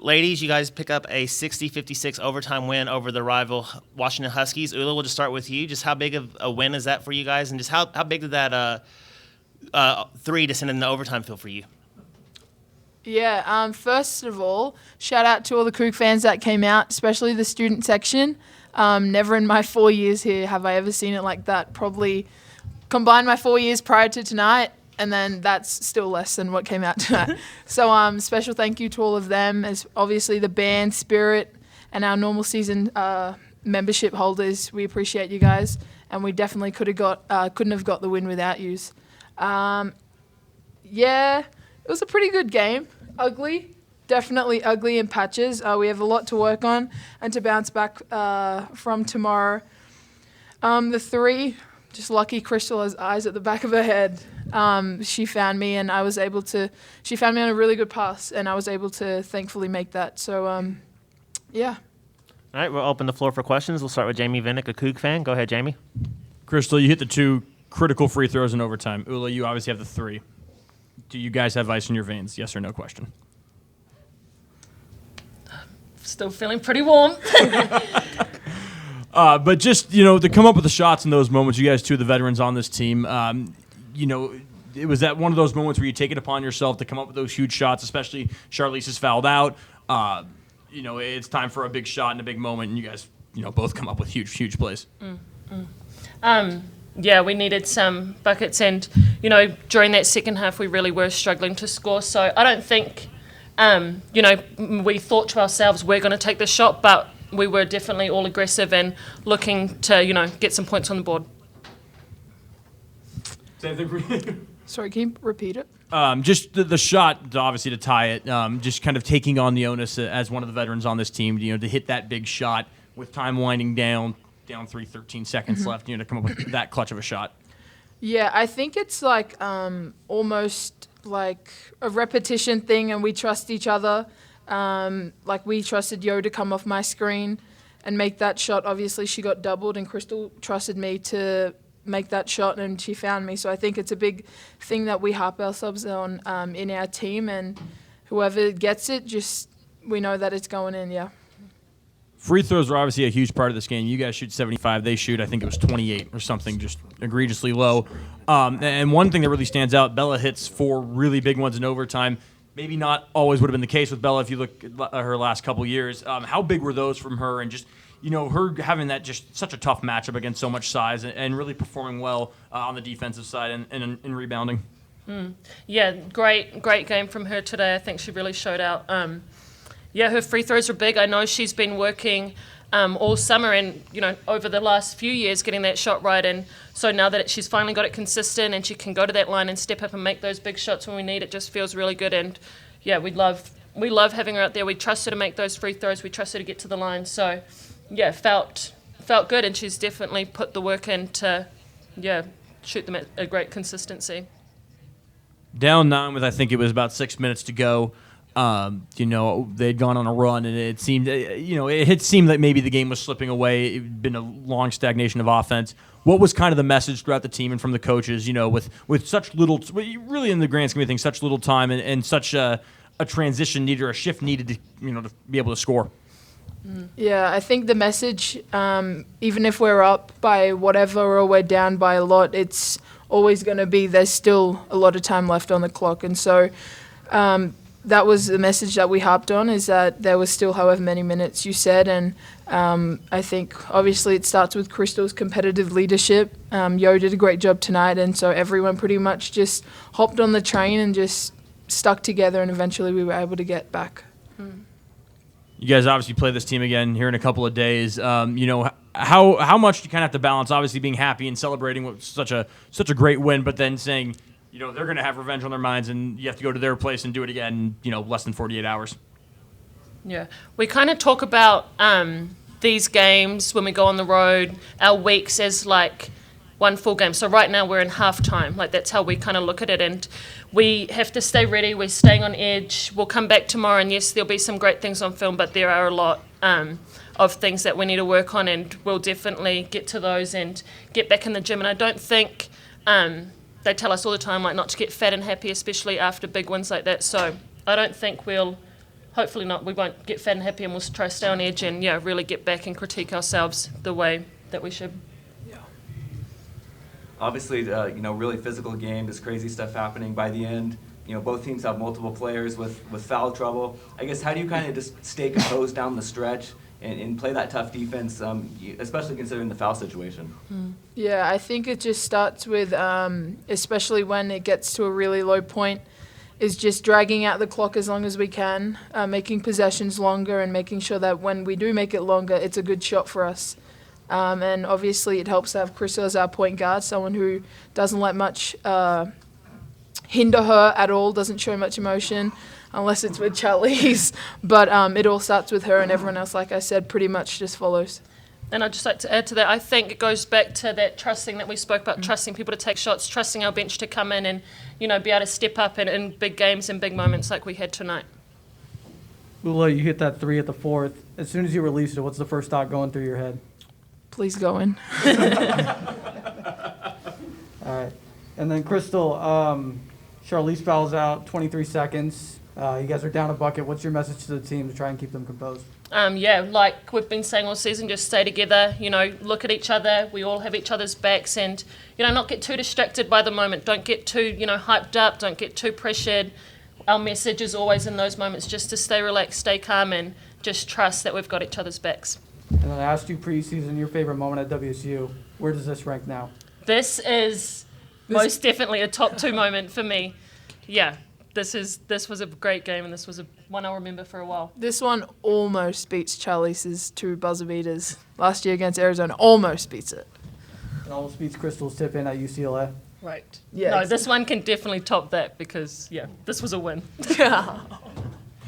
ladies, you guys pick up a 60-56 overtime win over the rival Washington Huskies. Ula, we'll just start with you. Just how big of a win is that for you guys? And just how big did that 3 to send in the overtime feel for you? Yeah, first of all, shout out to all the Coug fans that came out, especially the student section. Never in my 4 years here have I ever seen it like that. Probably combine my 4 years prior to tonight, and then that's still less than what came out tonight. So special thank you to all of them, as obviously the band, Spirit, and our normal season membership holders. We appreciate you guys, and we definitely couldn't have got the win without yous. Yeah, it was a pretty good game. Ugly, definitely ugly in patches. We have a lot to work on and to bounce back from tomorrow. The 3, just lucky Crystal has eyes at the back of her head. She found me, and she found me on a really good pass, and I was able to thankfully make that. So, yeah. All right, we'll open the floor for questions. We'll start with Jamie Vinnick, a Coug fan. Go ahead, Jamie. Crystal, you hit the 2 critical free throws in overtime. Ula, you obviously have the 3. Do you guys have ice in your veins? Yes or no question. Still feeling pretty warm. But just, to come up with the shots in those moments, you guys, 2 of the veterans on this team, it was that one of those moments where you take it upon yourself to come up with those huge shots, especially Charlize is fouled out. It's time for a big shot and a big moment, and you guys, both come up with huge, huge plays. Yeah, we needed some buckets, and, during that second half, we really were struggling to score. So I don't think, we thought to ourselves, we're going to take this shot, but we were definitely all aggressive and looking to, get some points on the board. Same thing for you. Sorry, can you repeat it? Just the shot, obviously, to tie it, just kind of taking on the onus as one of the veterans on this team, to hit that big shot with time winding down 13 seconds left, to come up with that clutch of a shot. Yeah, I think it's like almost like a repetition thing, and we trust each other. Like we trusted Yo to come off my screen and make that shot. Obviously, she got doubled, and Crystal trusted me to make that shot, and she found me. So I think it's a big thing that we harp ourselves on in our team, and whoever gets it, just we know that it's going in, yeah. Free throws are obviously a huge part of this game. You guys shoot 75. They shoot, I think it was 28 or something, just egregiously low. And one thing that really stands out, Bella hits 4 really big ones in overtime. Maybe not always would have been the case with Bella if you look at her last couple years. How big were those from her? And just, her having that just such a tough matchup against so much size and really performing well on the defensive side and in rebounding. Yeah, great game from her today. I think she really showed out. Yeah, her free throws are big. I know she's been working all summer and, over the last few years getting that shot right. And so now that she's finally got it consistent and she can go to that line and step up and make those big shots when we need it, just feels really good. And, yeah, we love having her out there. We trust her to make those free throws. We trust her to get to the line. So, yeah, felt good. And she's definitely put the work in to, shoot them at a great consistency. Down 9 with, I think it was about 6 minutes to go. They'd gone on a run, and it seemed, it had seemed like maybe the game was slipping away. It had been a long stagnation of offense. What was kind of the message throughout the team and from the coaches, with such little, really in the grand scheme of things, such little time and such a transition needed or a shift needed to, to be able to score? Yeah, I think the message, even if we're up by whatever or we're down by a lot, it's always going to be there's still a lot of time left on the clock. And so that was the message that we harped on, is that there was still however many minutes you said. And I think obviously it starts with Crystal's competitive leadership. Yo did a great job tonight, and so everyone pretty much just hopped on the train and just stuck together, and eventually we were able to get back. You guys obviously play this team again here in a couple of days. How much do you kind of have to balance, obviously being happy and celebrating with such a great win, but then saying, they're going to have revenge on their minds and you have to go to their place and do it again, less than 48 hours? Yeah. We kind of talk about these games when we go on the road, our weeks as like one full game. So right now we're in halftime. Like that's how we kind of look at it. And we have to stay ready. We're staying on edge. We'll come back tomorrow, and yes, there'll be some great things on film, but there are a lot of things that we need to work on, and we'll definitely get to those and get back in the gym. And I don't think they tell us all the time like not to get fat and happy, especially after big wins like that. So I don't think we'll hopefully not. We won't get fat and happy, and we'll try to stay on edge and really get back and critique ourselves the way that we should. Obviously, really physical game. There's crazy stuff happening by the end. Both teams have multiple players with foul trouble. I guess, how do you kind of just stay composed down the stretch and play that tough defense, especially considering the foul situation? Yeah, I think it just starts with, especially when it gets to a really low point, is just dragging out the clock as long as we can, making possessions longer and making sure that when we do make it longer, it's a good shot for us. And obviously it helps to have Crystal as our point guard, someone who doesn't let much hinder her at all, doesn't show much emotion, unless it's with Charlize. But it all starts with her, and everyone else, like I said, pretty much just follows. And I'd just like to add to that, I think it goes back to that trusting that we spoke about, trusting people to take shots, trusting our bench to come in and, be able to step up in big games and big moments like we had tonight. Lula, you hit that 3 at the fourth. As soon as you released it, what's the first thought going through your head? Please go in. All right. And then, Crystal, Charlize fouls out, 23 seconds. You guys are down a bucket. What's your message to the team to try and keep them composed? Like we've been saying all season, just stay together, look at each other. We all have each other's backs and, not get too distracted by the moment. Don't get too, hyped up. Don't get too pressured. Our message is always in those moments just to stay relaxed, stay calm, and just trust that we've got each other's backs. And then I asked you preseason your favorite moment at WSU. Where does this rank now? This is most definitely a top 2 moment for me. Yeah, this was a great game, and this was one I'll remember for a while. This one almost beats Charlize's 2 buzzer beaters last year against Arizona. Almost beats it. It almost beats Crystal's tip in at UCLA. Right. Yeah, No, this one can definitely top that because, this was a win.